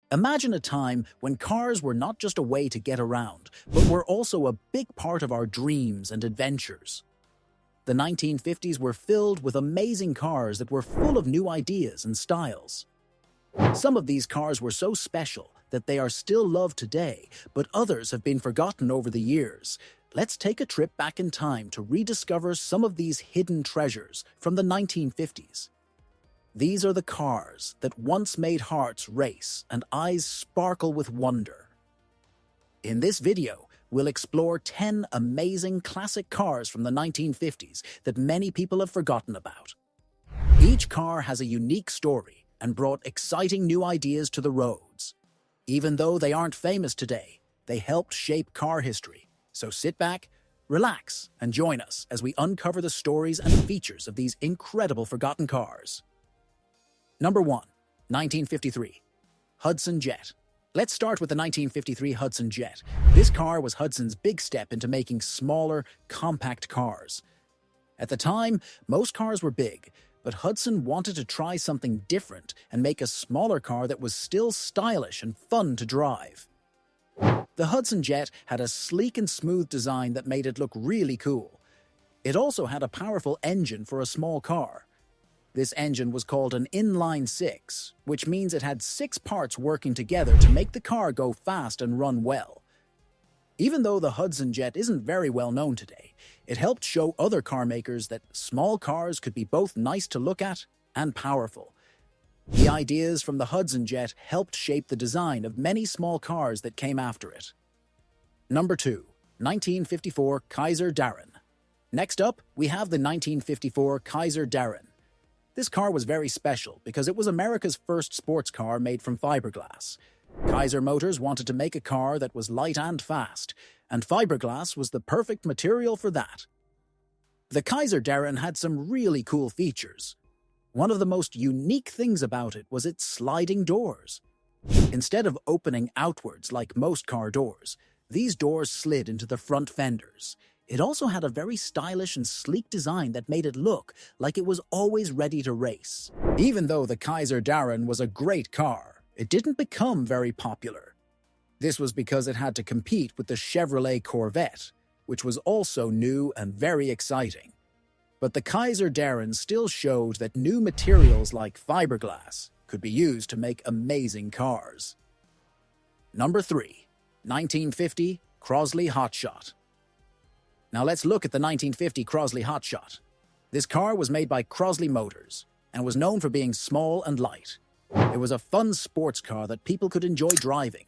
Imagine a time when cars were not just a way to get around, but were also a big part of our dreams and adventures. The 1950s were filled with amazing cars that were full of new ideas and styles. Some of these cars were so special that they are still loved today, but others have been forgotten over the years. Let's take a trip back in time to rediscover some of these hidden treasures from the 1950s. These are the cars that once made hearts race and eyes sparkle with wonder. In this video, we'll explore 10 amazing classic cars from the 1950s that many people have forgotten about. Each car has a unique story and brought exciting new ideas to the roads. Even though they aren't famous today, they helped shape car history. So sit back, relax, and join us as we uncover the stories and features of these incredible forgotten cars. Number 1. 1953. Hudson Jet. Let's start with the 1953 Hudson Jet. This car was Hudson's big step into making smaller, compact cars. At the time, most cars were big, but Hudson wanted to try something different and make a smaller car that was still stylish and fun to drive. The Hudson Jet had a sleek and smooth design that made it look really cool. It also had a powerful engine for a small car. This engine was called an inline-six, which means it had 6 parts working together to make the car go fast and run well. Even though the Hudson Jet isn't very well known today, it helped show other car makers that small cars could be both nice to look at and powerful. The ideas from the Hudson Jet helped shape the design of many small cars that came after it. Number 2. 1954 Kaiser Darren. Next up, we have the 1954 Kaiser Darren. This car was very special because it was America's first sports car made from fiberglass. Kaiser Motors wanted to make a car that was light and fast, and fiberglass was the perfect material for that. The Kaiser Darren had some really cool features. One of the most unique things about it was its sliding doors. Instead of opening outwards like most car doors, these doors slid into the front fenders. It also had a very stylish and sleek design that made it look like it was always ready to race. Even though the Kaiser Darren was a great car, it didn't become very popular. This was because it had to compete with the Chevrolet Corvette, which was also new and very exciting. But the Kaiser Darren still showed that new materials like fiberglass could be used to make amazing cars. Number 3. 1950 Crosley Hot Shot. Now let's look at the 1950 Crosley Hot Shot. This car was made by Crosley Motors and was known for being small and light. It was a fun sports car that people could enjoy driving.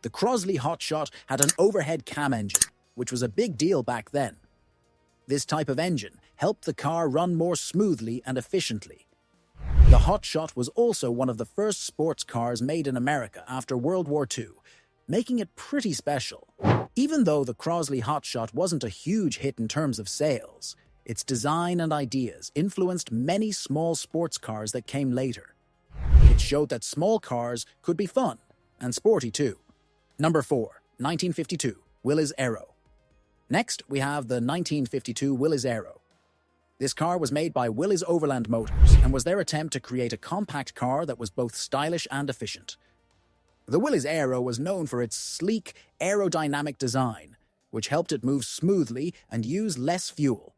The Crosley Hot Shot had an overhead cam engine, which was a big deal back then. This type of engine helped the car run more smoothly and efficiently. The Hot Shot was also one of the first sports cars made in America after World War II, making it pretty special. Even though the Crosley Hot Shot wasn't a huge hit in terms of sales, its design and ideas influenced many small sports cars that came later. It showed that small cars could be fun and sporty too. Number 4. 1952 Willis Arrow. Next, we have the 1952 Willis Arrow. This car was made by Willis Overland Motors and was their attempt to create a compact car that was both stylish and efficient. The Willis Arrow was known for its sleek, aerodynamic design, which helped it move smoothly and use less fuel.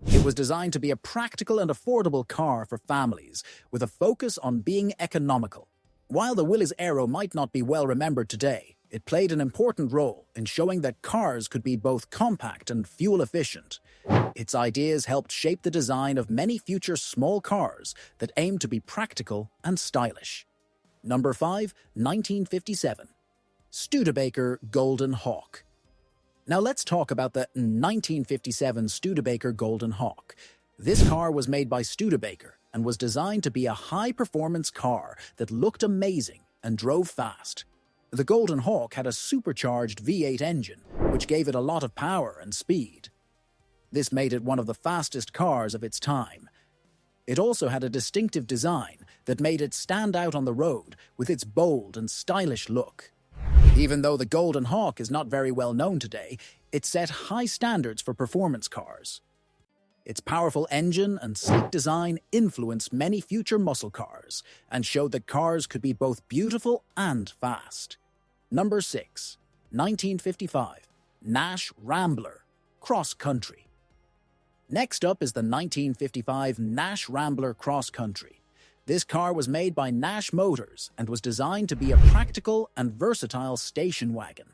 It was designed to be a practical and affordable car for families, with a focus on being economical. While the Willis Arrow might not be well remembered today, it played an important role in showing that cars could be both compact and fuel efficient. Its ideas helped shape the design of many future small cars that aimed to be practical and stylish. Number 5. 1957 Studebaker Golden Hawk. Now let's talk about the 1957 Studebaker Golden Hawk. This car was made by Studebaker and was designed to be a high-performance car that looked amazing and drove fast. The Golden Hawk had a supercharged V8 engine, which gave it a lot of power and speed. This made it one of the fastest cars of its time. It also had a distinctive design that made it stand out on the road with its bold and stylish look. Even though the Golden Hawk is not very well known today, it set high standards for performance cars. Its powerful engine and sleek design influenced many future muscle cars and showed that cars could be both beautiful and fast. Number 6. 1955. Nash Rambler Cross Country. Next up is the 1955 Nash Rambler Cross Country. This car was made by Nash Motors and was designed to be a practical and versatile station wagon.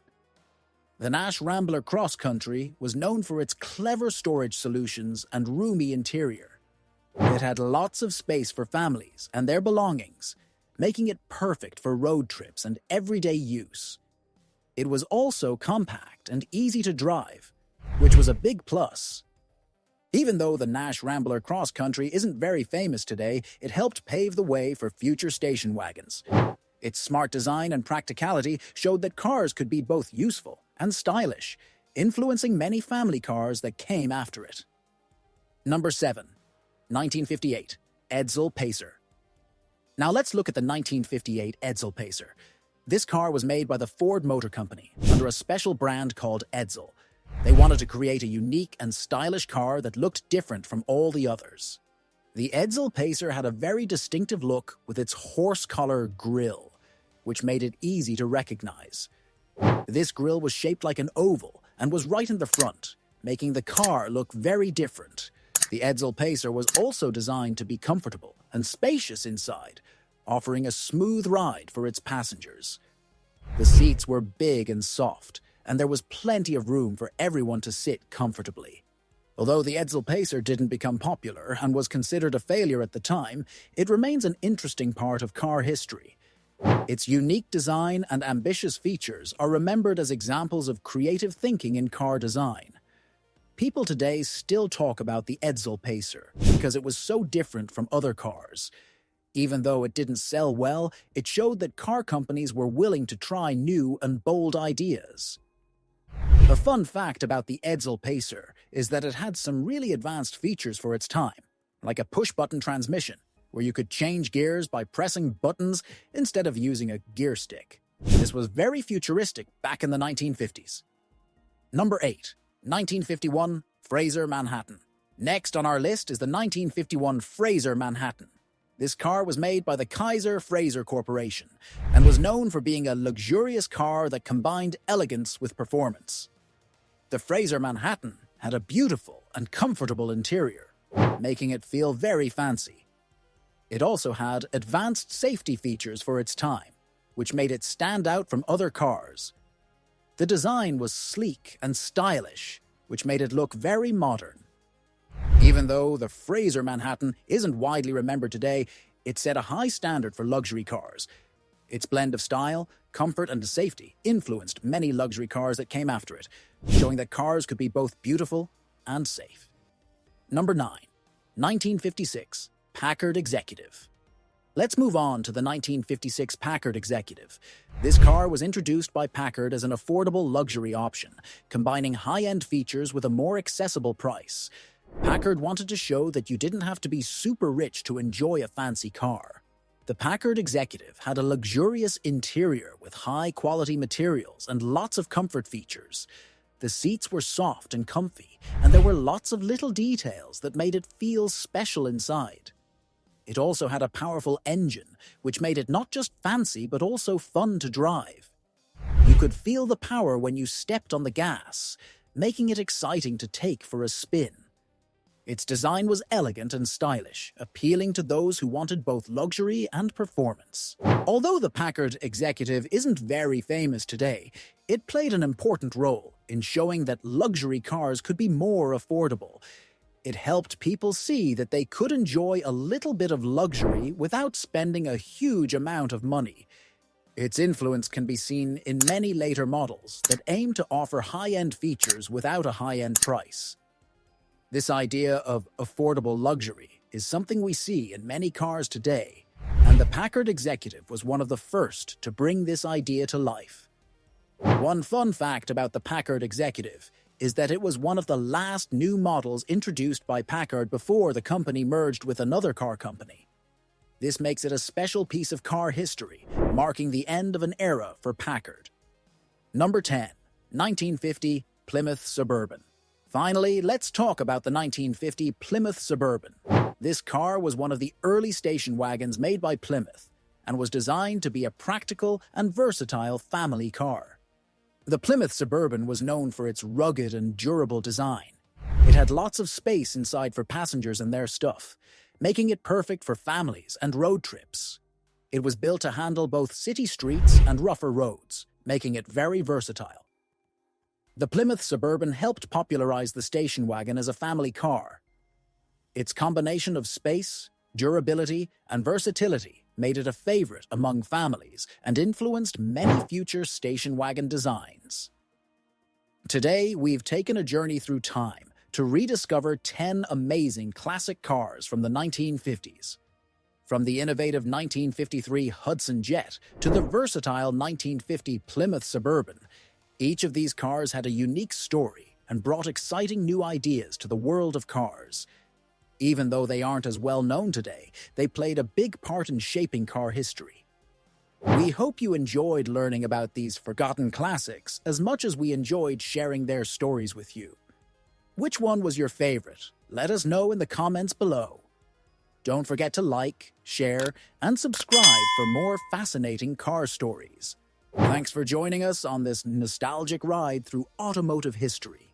The Nash Rambler Cross Country was known for its clever storage solutions and roomy interior. It had lots of space for families and their belongings, making it perfect for road trips and everyday use. It was also compact and easy to drive, which was a big plus. Even though the Nash Rambler Cross Country isn't very famous today, it helped pave the way for future station wagons. Its smart design and practicality showed that cars could be both useful and stylish, influencing many family cars that came after it. Number 7. 1958. Edsel Pacer. Now let's look at the 1958 Edsel Pacer. This car was made by the Ford Motor Company under a special brand called Edsel. They wanted to create a unique and stylish car that looked different from all the others. The Edsel Pacer had a very distinctive look with its horse-collar grille, which made it easy to recognize. This grille was shaped like an oval and was right in the front, making the car look very different. The Edsel Pacer was also designed to be comfortable and spacious inside, offering a smooth ride for its passengers. The seats were big and soft, and there was plenty of room for everyone to sit comfortably. Although the Edsel Pacer didn't become popular and was considered a failure at the time, it remains an interesting part of car history. Its unique design and ambitious features are remembered as examples of creative thinking in car design. People today still talk about the Edsel Pacer because it was so different from other cars. Even though it didn't sell well, it showed that car companies were willing to try new and bold ideas. A fun fact about the Edsel Pacer is that it had some really advanced features for its time, like a push-button transmission, where you could change gears by pressing buttons instead of using a gear stick. This was very futuristic back in the 1950s. Number 8. 1951 Fraser Manhattan. Next on our list is the 1951 Fraser Manhattan. This car was made by the Kaiser Fraser Corporation and was known for being a luxurious car that combined elegance with performance. The Fraser Manhattan had a beautiful and comfortable interior, making it feel very fancy. It also had advanced safety features for its time, which made it stand out from other cars. The design was sleek and stylish, which made it look very modern. Even though the Fraser Manhattan isn't widely remembered today, it set a high standard for luxury cars. Its blend of style, comfort, and safety influenced many luxury cars that came after it, showing that cars could be both beautiful and safe. Number 9. 1956 Packard Executive. Let's move on to the 1956 Packard Executive. This car was introduced by Packard as an affordable luxury option, combining high-end features with a more accessible price. Packard wanted to show that you didn't have to be super rich to enjoy a fancy car. The Packard Executive had a luxurious interior with high-quality materials and lots of comfort features. The seats were soft and comfy, and there were lots of little details that made it feel special inside. It also had a powerful engine, which made it not just fancy but also fun to drive. You could feel the power when you stepped on the gas, making it exciting to take for a spin. Its design was elegant and stylish, appealing to those who wanted both luxury and performance. Although the Packard Executive isn't very famous today, it played an important role in showing that luxury cars could be more affordable. It helped people see that they could enjoy a little bit of luxury without spending a huge amount of money. Its influence can be seen in many later models that aim to offer high-end features without a high-end price. This idea of affordable luxury is something we see in many cars today, and the Packard Executive was one of the first to bring this idea to life. One fun fact about the Packard Executive is that it was one of the last new models introduced by Packard before the company merged with another car company. This makes it a special piece of car history, marking the end of an era for Packard. Number 10. 1950 Plymouth Suburban. Finally, let's talk about the 1950 Plymouth Suburban. This car was one of the early station wagons made by Plymouth and was designed to be a practical and versatile family car. The Plymouth Suburban was known for its rugged and durable design. It had lots of space inside for passengers and their stuff, making it perfect for families and road trips. It was built to handle both city streets and rougher roads, making it very versatile. The Plymouth Suburban helped popularize the station wagon as a family car. Its combination of space, durability, and versatility made it a favorite among families and influenced many future station wagon designs. Today, we've taken a journey through time to rediscover 10 amazing classic cars from the 1950s. From the innovative 1953 Hudson Jet to the versatile 1950 Plymouth Suburban, each of these cars had a unique story and brought exciting new ideas to the world of cars. Even though they aren't as well known today, they played a big part in shaping car history. We hope you enjoyed learning about these forgotten classics as much as we enjoyed sharing their stories with you. Which one was your favorite? Let us know in the comments below. Don't forget to like, share, and subscribe for more fascinating car stories. Thanks for joining us on this nostalgic ride through automotive history.